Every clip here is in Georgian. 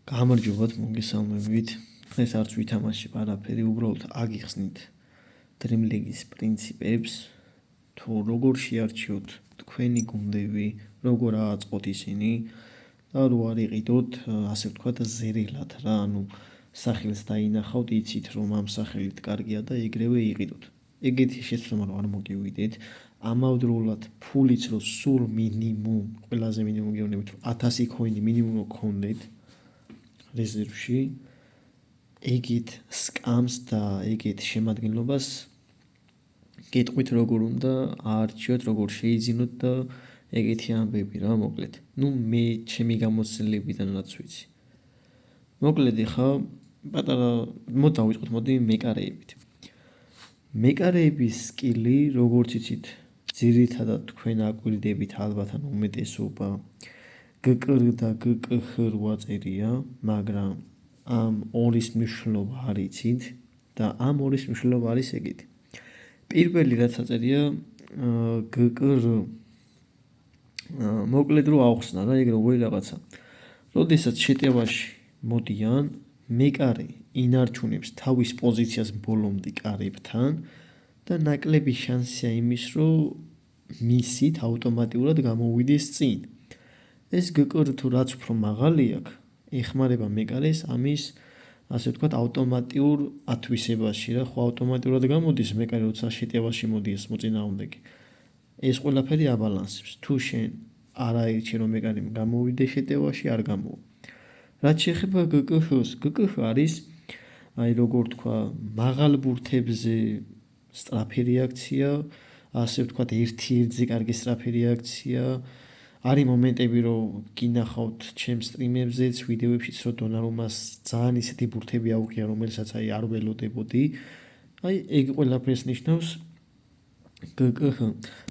გამარჯობათ, მოგესალმებით. დღეს არც ვითამაშებ არაფერი, უბრალოდ აგიხსნით Dream League-ის პრინციპებს, თუ როგორ შეარჩიოთ თქვენი გუნდები, როგორ ააწყოთ ისინი და რო არ იყიდოთ, ასე ვთქვათ, ზერილად რა, სახელს დაინახავთ, იცით რომ ამ სახელით კარგია და ეგრევე იყიდოთ. ეგეთი შეცდომა რომ არ მოგივიდეთ, ამავდროულად ფულიც რო სულ მინიმუმ, ყველაზე მინიმუმ გეუბნებით, 1000 coin მინიმუმ გქონდეთ რეზერვში, ეგეთ სკამს და ეგეთ შემადგენლობას გეტყვით როგორ უნდა აარჩიოთ, როგორ შეიძინოთ და ეგეთი ამბები რა მოკლედ. მე ჩემი გამოცდილებიდან რაც ვიცი. მოკლედ ხა პატარა დავიწყოთ მოდი მეკარეებით. მეკარეების სკილი, როგორც იცით, ძირითადად თქვენ აკვირდებით ალბათ ან უმეტესობა GKR და GKH რვა წერია, მაგრამ ამ ორის მნიშვნელობა არ იცით და ამ ორის მნიშვნელობა არის ეგეთი. პირველი რაც აწერია GKR მოკლედ რო ავხსნა რა, ეგ როგორი რაღაცა. როდესაც შეტევაში მოდიან, მეკარე ინარჩუნებს თავის პოზიციას ბოლომდე კარებთან და ნაკლები შანსია იმის, რომ მისით ავტომატურად გამოვიდეს წინ. ეს GKR თუ რაც უფრო მაღალი აქვს, ეხმარება მეკარეს ამის, ასე ვთქვათ, ავტომატიურ ათვისებაში რა, ხო ავტომატურად გამოდის მეკარე, როცა შეტევაში მოდიეს მოწინააღმდეგე. ეს ყველაფერი აბალანსებს. თუ შენ არ აირჩი რომ მეკარე გამოვიდეს შეტევაში, არ გამოვა. რაც შეეხება GKH-ს, GKH არის აი როგორ თქვა, მაღალ ბურთებზე სწრაფი რეაქცია, ასე ვთქვათ, ერთ-ერთზე კარგი სწრაფი რეაქცია. არის მომენტები, რომ გინახავთ ჩემს სტრიმებზეც, ვიდეოებშიც, რომ დონარუმას ძალიან ისეთი ბურთები აუღია, რომელსაც არ ველოდებოდი. აი ეგ ყველაფერს ნიშნავს GKH.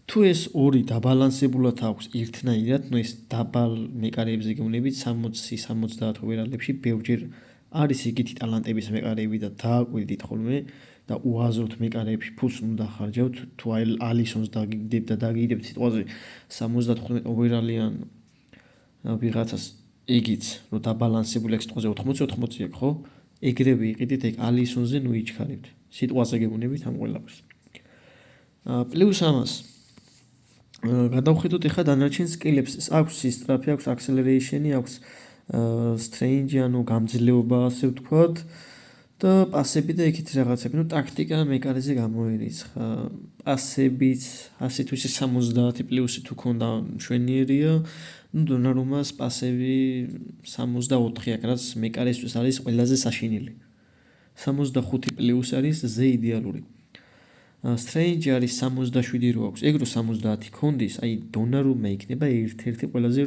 თუ ეს ორი დაბალანსებულად აქვს ერთნაირად, ეს დაბალ მეკარეებზე გეუბნებით 60-70 ვერალებში ბევრჯერ არის იგივე ტალანტების მეკარეები და დააკვირდით ხოლმე და უაზროდ მეკარეებში ფულს უნდა ხარჯავთ, თუ ალისონს დაგიგდებთ და დაგიგდებთ სიტყვაზე 75 ვერალიან ვიღაცას იგიც, რომ დაბალანსებული აქვს სიტყვაზე 80-80 აქვს, ხო? ეგრევე იყიდით ეგ ალისონზე იჩქარებთ. სიტყვაზე გეუბნებით ამ ყველაფერს. პლუს ამას გადავხედოთ ახლა დანარჩენ სკილებს. აქვს სისტრაფე, აქვს acceleration-ი, აქვს strange, ანუ გამძლეობა, ასე ვთქვათ. და პასები და ეგეთი რაღაცები, ტაქტიკა მეკარეზე გამოირიცხა. პასებიც, ასე თუ ისე 70 პლუსი თუ ქონდა მშვენიერია, დონარუმას პასები 64 აქვს, რაც მეკარისთვის არის ყველაზე საშინელი. 65 პლუს არის ზე იდეალური. Strange არის 67 რო აქვს, ეგ რო 70 ქონდის, აი დონარუმა იქნება ერთ-ერთი ყველაზე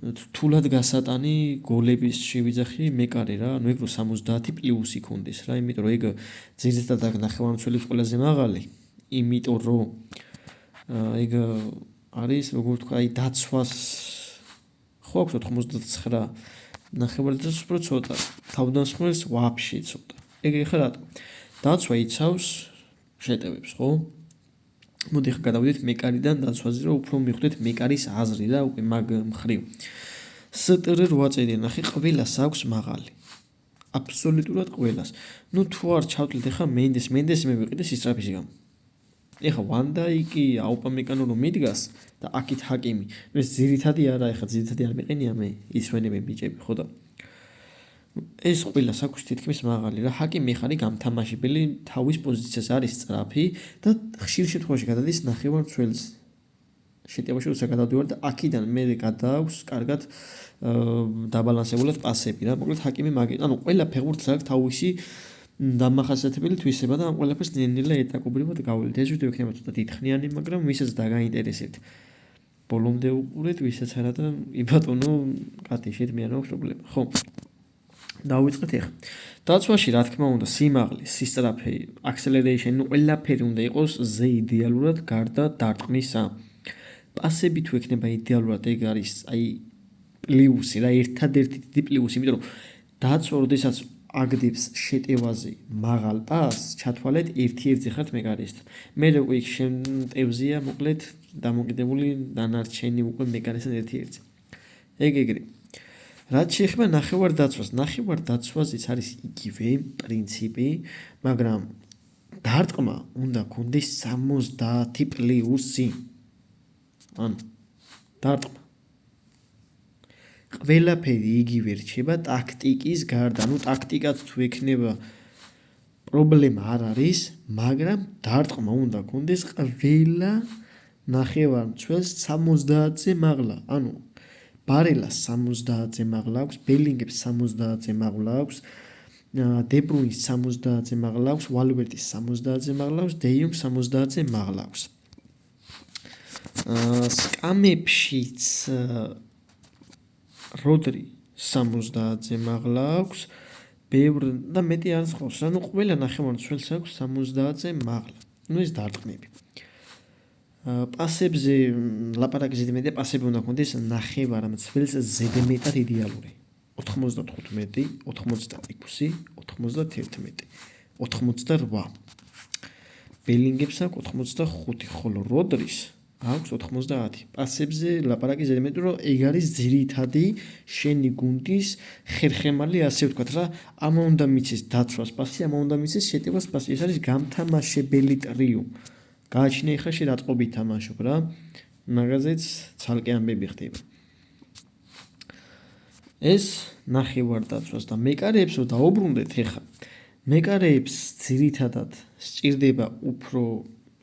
რთულად გასატანი გოლების შევიძახი მეკარე რა, ეგ რო 70 პლუსი ქონდეს რა, იმიტომ რომ ეგ ძირითადად ნახევარმცველის ყველაზე მაღალი, იმიტომ რომ ეგ არის როგორ თქვა, აი დაცვას ხო აქვს 99, ნახევარდაცვას უფრო ცოტა, თავდამსხმელს ვაფშე ცოტა. ეგ ხა რატო? დაცვა იცავს შეტევებს, ხო? მოდი ხა გადავიდეთ მეკარიდან დაცვაზე, რომ უფრო მიხვდეთ მეკარის აზრი რა, უკვე მაგ მხრივ. STR 8 წერია, ნახე, ყველას აქვს მაღალი. აბსოლუტურად ყველას. თუ არ ჩავთვლით ახლა მენდესი მე ვიყიდე სისტრაფის გამო. ეხლა ვანდაიკი, აუპამეკანო რომ მიდგას და აქით ჰაკიმი. ეს ძირითადი არა, ეხლა ძირითადი არ მეყენია მე, ისვენები ბიჭები, ხო და ეს ყველას აქვს თითქმის მაღალი რა, ჰაკიმი ხარი გამთამაშებელი, თავის პოზიციაზე არის სწრაფი და ხშირ შემთხვევაში გადადის ნახევარმცველს. შეტევაში როცა გადავდივარ და აქედან მე გადააქვს კარგად დაბალანსებულად პასები რა, მოკლედ ჰაკიმი ანუ ყველა ფეხბურთს აქვს თავისი დამახასიათებელი თვისება და ამ ყველაფერს ნელ-ნელა ეტაკობრივად გავვლით. ეს ვიდეო იქნება ცოტა დიდხნიანი, მაგრამ ვისაც დაგაინტერესებთ, ბოლომდე უყურეთ, ვისაც არა და იბატონო, კატი შეთ მე არ მაქვს პრობლემა, ხო? დავიწყეთ ახლა. დაცვაში რა თქმა უნდა, სიმაღლე, სისტრაფე, acceleration, ყველაფერი უნდა იყოს ზე იდეალურად გარდა დარტყმისა. პასები თუ ექნება იდეალურად, ეგ არის აი პლუსი რა, ერთადერთი დიდი პლუსი, იმიტომ რომ დაცვა როდესაც აგდებს შეტევაზე მაღალ პასს, ჩათვალეთ ერთ-ერთზე ხართ მეკარესთან. მე უკვე იქ შემტევზია, მოკლედ დამოკიდებული დანარჩენი უკვე მეკარესთან ერთ-ერთზე. ეგ ეგრე. რაც შეეხება ნახევარდაცვას, ნახევარდაცვაზეც არის იგივე პრინციპი, მაგრამ დარტყმა უნდა გქონდეს 70 პლუსი. ან დარტყმა. ყველაფერი იგივე რჩება ტაქტიკის გარდა. ნუ ტაქტიკაც თუ ექნება პრობლემა არ არის, მაგრამ დარტყმა უნდა გქონდეს ყველა ნახევარმცველს 70-ზე მაღლა. ანუ ბარელას 70-ზე მაღლა აქვს, ბელინგებს 70-ზე მაღლა აქვს, დე ბრუინს 70-ზე მაღლა აქვს, ვალვერტის 70-ზე მაღლა აქვს, დე იონგს 70-ზე მაღლა აქვს. სკამებშიც როდრი 70-ზე მაღლა აქვს, ბევრ და მეტი არის ხავს. ანუ ყველა ნახევარმცველს აქვს 70-ზე მაღლა. ნუ ეს დარტყმები. პასებზე ლაპარაკი ზედმეტია, პასები უნდა გქონდეს ნახევარმცველს ზედმეტად იდეალური. 95, 86, 91, 88. ბელინგებს აქვს 85, ხოლო როდრის აქვს 90. პასებზე ლაპარაკი ზედმეტი, რომ ეგ არის ძირითადი შენი გუნდის ხერხემალი, ასე ვთქვათ რა, ამა უნდა მიცეს დაცვას პასი, ამა უნდა მიცეს შეტევას პასი. ეს არის გამთამაშებელი ტრიო. გააჩინე ხა შე დაწყობი თამაშობ რა. მაგაზეც ცალკე ამბები ხდება. ეს ნახევარდაცვას და მეკარეებს რომ დაუბრუნდეთ ხა. მეკარეებს ძირითადად სჭირდება უფრო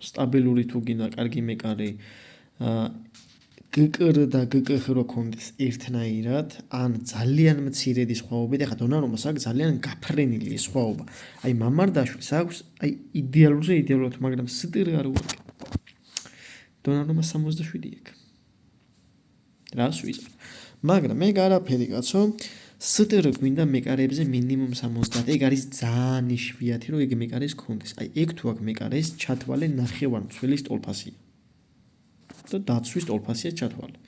სტაბილური თუ გინდა კარგი მეკარე, გკრ და გკხ რო კონდეს ერთნაირად, ან ძალიან მცირედი სხვაობები. ხა დონარუმას აქვს ძალიან გაფრენილი სხვაობა. აი მამარდაშვილს აქვს აი იდეალურზე იდეალურად, მაგრამ სტირ არ უარკე. დონარუმა 67 აქვს. რას ვიზარ. მაგრამ მე არაფერი კაცო, სტირ გვინდა მეკარეებზე მინიმუმ 70. ეგ არის ძალიან იშვიათი რომ ეგ მეკარეს კონდეს. აი ეგ თუ აქ მეკარეს ჩათვალე ნახევარმცველის ტოლფასია. და დაცვის ტოლფასია ჩათვალე.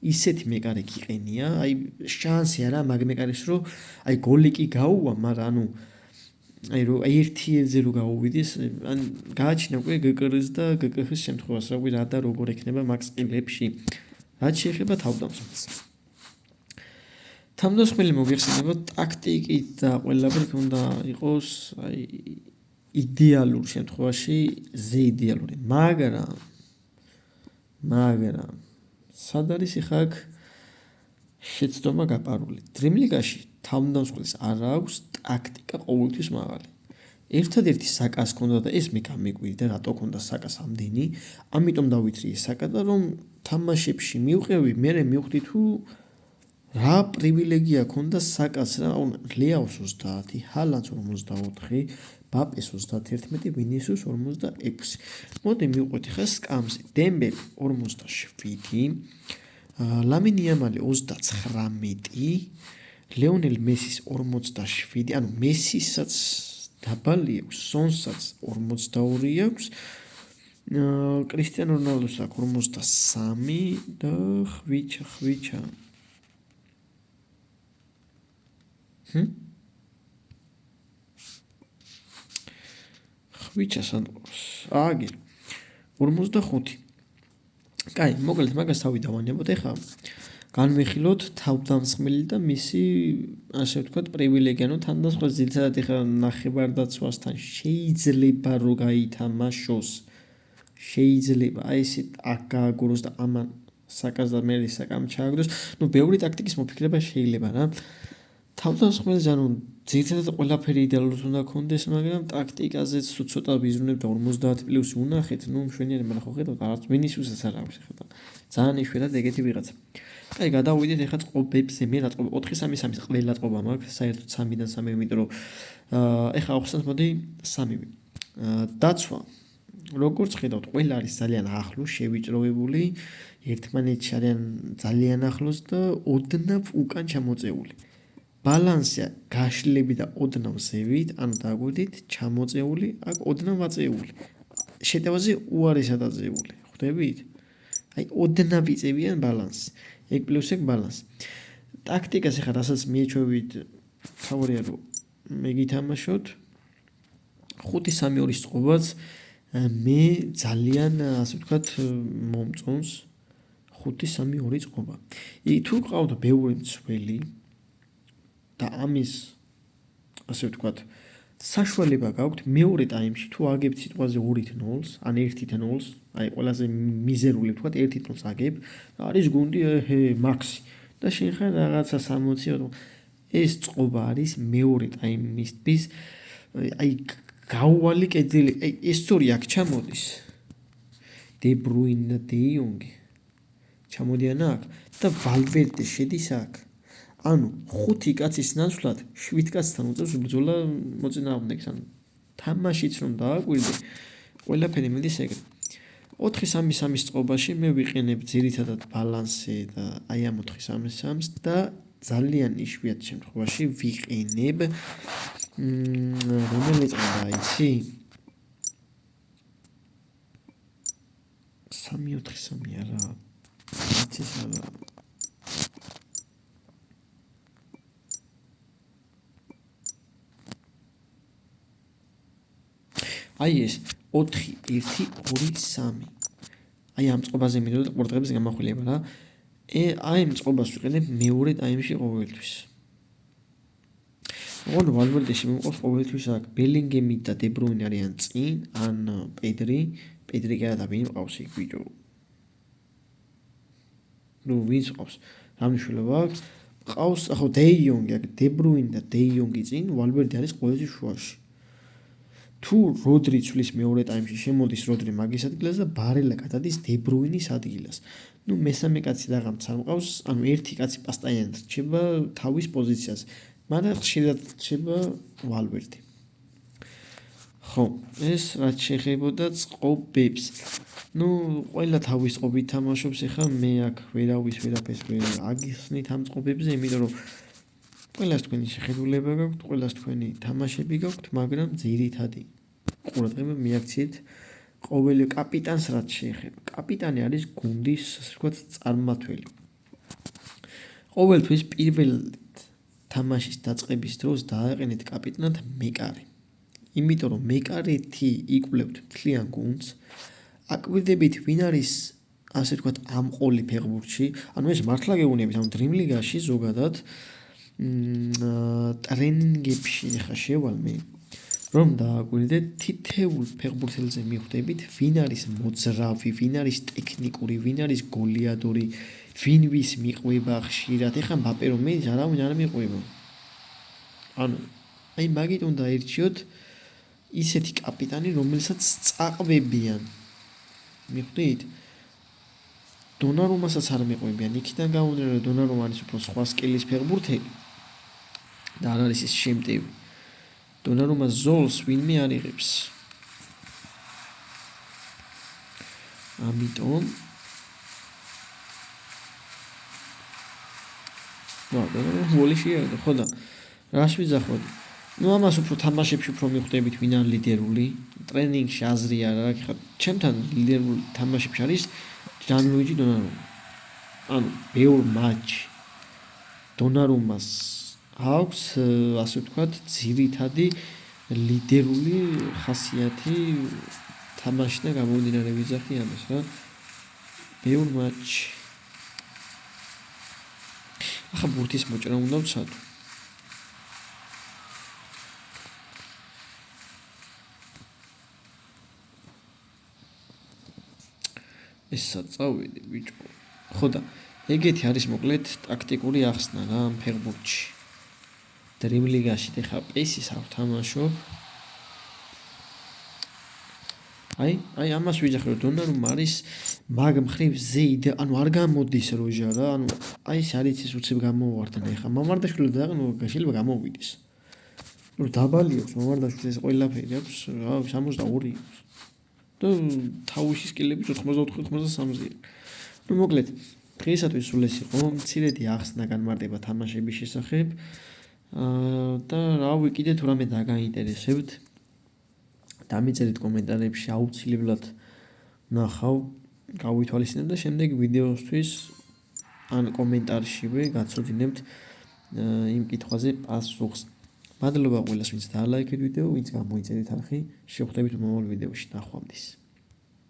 ისეთი მეკარე გიყენია, აი შანსი არა მაგ მეკარეს რომ აი გოლი კი გაუვა, მაგრამ ანუ აი რომ 1-1-ზე რო გაუვიდეს, ან გააჩინა უკვე გკრ-ს და გკხ-ის შემთხვევას, რა ვიცი რა და როგორ ექნება მაგ სკილებში. რაც შეეხება თავდამსხმელს. თავდამსხმელი მოგეხსენება ტაქტიკით და ყველაფერი უნდა იყოს აი იდეალურ შემთხვევაში ზე იდეალური. მაგრამ სად არის ხა აქ შეცდომა გაპარული. დრიმლიგაში თავდამსხმელს არ აქვს ტაქტიკა ყოველთვის მაღალი. ერთადერთი საკას ქონდა და ეს მე გამიკვირდა, რატო ქონდა საკას ამდენი, ამიტომ დავითრიე საკა და რომ თამაშებში მივყევი, მე მივხვდი თუ რა პრივილეგია ქონდა საკას რა, ლეაოს 30, ჰალანდს 44, ბაპეს 31, ვინისიუს 46. მოდი მივყვეთ ხა სკამზე. დემბელი 47, ლამინ იამალი 39, ლეონელ მესის 47, ანუ მესისაც დაბალი აქვს, სონსაც 42 აქვს, კრისტიანო რონალდოს აქვს 53 და ხვიჩა. ხვიჩა სანდროს. აგი 45. კაი, მოკლედ მაგას თავი დავანებოთ ეხა. განვიხილოთ თავდამსხმელი და მისი, ასე ვთქვათ, პრივილეგია, ну თავდამსხმელს ძირითადად ეხა ნახევარდაცვასთან შეიძლება რომ გაითამაშოს. შეიძლება აი ესე აქ გააგუროს და ამან საკას და მერე საკამ ჩააგდოს. ну ბევრი ტაქტიკის მოფიქრება შეიძლება რა. თავდამსხმელს ანუ ძირითადად ყველაფერი იდეალურად უნდა გქონდეს, მაგრამ ტაქტიკაზეც თუ ცოტა ვიზრუნებ და 50 პლუსი უნახეთ, ну მშვენიერი, მაგრამ ხო ხედავთ, არც ვინისიუსს არ აქვს ეხლა. ძალიან იშვიათად ეგეთი ვიღაცა. კაი, გადავიდეთ ეხლა წყობებზე, მე რა წყობა 4-3-3 ყველა წყობა მაქვს, საერთოდ 3-დან 3, იმიტომ რომ ეხლა ახსნათ მოდი 3-ვე. დაცვა. როგორც ხედავთ, ყველა არის ძალიან ახლოს შევიწროებული, ერთმანეთში არიან ძალიან ახლოს და ოდნავ უკან ჩამოწეული. ბალანსია გაშლები და ოდნავ ზევით, ანუ დაგვიდით ჩამოწეული, აქ ოდნავ აწეული. შეტევაზე უარესად აწეული, ხვდებით? აი ოდნავ იწევიან ბალანსს. ეგ პლუს ეგ ბალანსი. ტაქტიკას ახლა რასაც მიეჩვევით, თავია რომ მე გითამაშოთ 5-3-2 წყობაც მე ძალიან, ასე ვთქვათ, მომწონს 5-3-2 წყობა. თუ ყავთ ბევრი მცველი, და ამის ასე ვთქვათ, საშუალება გაქვთ მეორე ტაიმში თუ აგებთ სიტყვაზე 2-0-ს, ან 1-0-ს, აი ყველაზე მიზერული ვთქვათ 1-0-ს აგებ, არის გუნდი მაქსი და შენ ხარ რაღაცა 60-ო. ეს წყობა არის მეორე ტაიმისთვის აი გაუვალი კედელი, აი ეს სწორი აქ ჩამოდის. დე ბრუინი და დე იონგი ჩამოდიან აქ და ვალვერდე შედის აქ. ანუ 5 კაცის ნაცვლად 7 კაცთან უწევს ბრძოლა მოწინააღმდეგს. ანუ თამაშიც რომ დააკვირდე, ყველაფერი მიდის ეგრე. 4-3-3-ის წყობაში მე ვიყენებ ძირითადად ბალანსზე და აი ამ 4-3-3-ს და ძალიან იშვიათ შემთხვევაში ვიყენებ რომელი წამდა იცი? 3-4-3 არა. იცის არა. აი ეს 4-1-2-3. აი ამ წყობაზე მიდოდა ყურადღების გამახვილება რა. აი ამ წყობას ვიყენებ მეორე ტაიმში ყოველთვის. ოღონდ ვალვერდეში მომყავს ყოველთვის აქ ბელინგემი და დე ბრუინი არიან წინ, ან პედრი კი არა და ვინ მყავს იქ ბიჭო. ნუ ვინც ყავს? რა მნიშვნელობა აქვს? ყავს ახო დე იონგი, აქ დე ბრუინი და დე იონგი წინ, ვალვერდე არის ყოველთვის შუაში. თუ როდრი ცვლის მეორე ტაიმში შემოდის როდრი მაგის ადგილას და ბარელა გადადის დე ბრუინის ადგილას. ნუ მესამე კაცი რაღაც არ მყავს, ანუ ერთი კაცი პასტაიანად რჩება თავის პოზიციაზე. მაგრამ ხშირად რჩება ვალვერდე. ხო, ეს რაც შეეხებოდა წყობებს. ნუ ყველა თავის წყობით თამაშობს, ეხლა მე აქ ვერავის ვერაფერს ვერ აგიხსნით ამ წყობებზე, იმიტომ რომ ყველას თქვენი შეხედულება გაქვთ, ყველას თქვენი თამაშები გაქვთ, მაგრამ ძირითადი ყურადღება მიაქციეთ ყოველი კაპიტანს რაც შეეხება. კაპიტანი არის გუნდის, ასე ვთქვათ, წარმმართველი. ყოველთვის პირველ თამაშის დაწყების დროს დააყენეთ კაპიტნად მეკარე. იმიტომ რომ მეკარეთი იკვლევთ მთლიან გუნდს, აკვირდებით ვინ არის, ასე ვთქვათ, ამყოლი ფეხბურთში, ანუ ეს მართლა გეუბნებით, ანუ დრიმ ლიგაში ზოგადად ტრენინგებში ხა შევალ მე რომ დააკვირდეთ თითეულ ფეხბურთელზე მიხვდებით ვინ არის მოძრავი, ვინ არის ტექნიკური, ვინ არის გოლიადორი, ვინ ვის მიყვება ხშირად. ეხლა მბაპე რომ მედის არავინ არ მიყვება. ანუ აი მაგით უნდა ერჩიოთ ისეთი კაპიტანი, რომელსაც წაყვებიან. მიხვდით? დონარუმასაც არ მიყვებიან. იქიდან გამომდინარე რომ დონარუმა არის უფრო სხვა სკილის ფეხბურთელი და არ არის ის შემტევი. დონარუმას ზოლს ვინმე არ იღებს. ამიტომ ვოლი შეიარდა, ხო და რას ვიძახოთ? ნუ ამას უფრო თამაშებში უფრო მიხვდებით ვინ არის ლიდერული. ტრენინგში აზრი არ აქვს. ხა ჩემთან ლიდერული თამაშებში არის ჯანლუიჯი დონარუმა. ანუ ბევრ მატჩი დონარუმას აქვს, ასე ვთქვათ, ძირითადი ლიდერული ხასიათი თამაშიდან გამომდინარე ვიძახი ამას რა. ბევრ მატჩი. ახლა ბურთის მოჭრა უნდა ვცადო. ეს საწავედი ბიჭო. ხო და ეგეთი არის მოკლედ ტაქტიკური ახსნა რა ამ ფეხბურთში. დრიმ ლიგაში ხა პესის არ ვთამაშობ. აი ამას ვიძახი რომ დონარუმა არის მაგ მხრივ ზეიდ, ანუ არ გამოდის როჟა რა, ანუ აი ეს არის ის უცებ გამოვარდნა ეხა მამარდაშვილი დააყენო შეიძლება გამოვიდეს. ნუ დაბალი აქვს მამარდაშვილს ეს ყველაფერი აქვს, რა 62 აქვს. და თავისი სკილები 84-83-ზე. ნუ მოკლედ დღეისათვის სულ ეს იყო, მცირედი ახსნა განმარტება თამაშების შესახებ. და რავი კიდე თუ რამე დაგაინტერესებთ, დამიწერეთ კომენტარებში, აუცილებლად ნახავ, გავითვალისწინებ და შემდეგ ვიდეოსთვის ან კომენტარშივე გაცოდინებთ იმ კითხვაზე პასუხს. მადლობა ყველას, ვინც დაალაიქეთ ვიდეო, ვინც გამოიწერეთ არხი. შევხვდებით მომავალ ვიდეოში. ნახვამდის.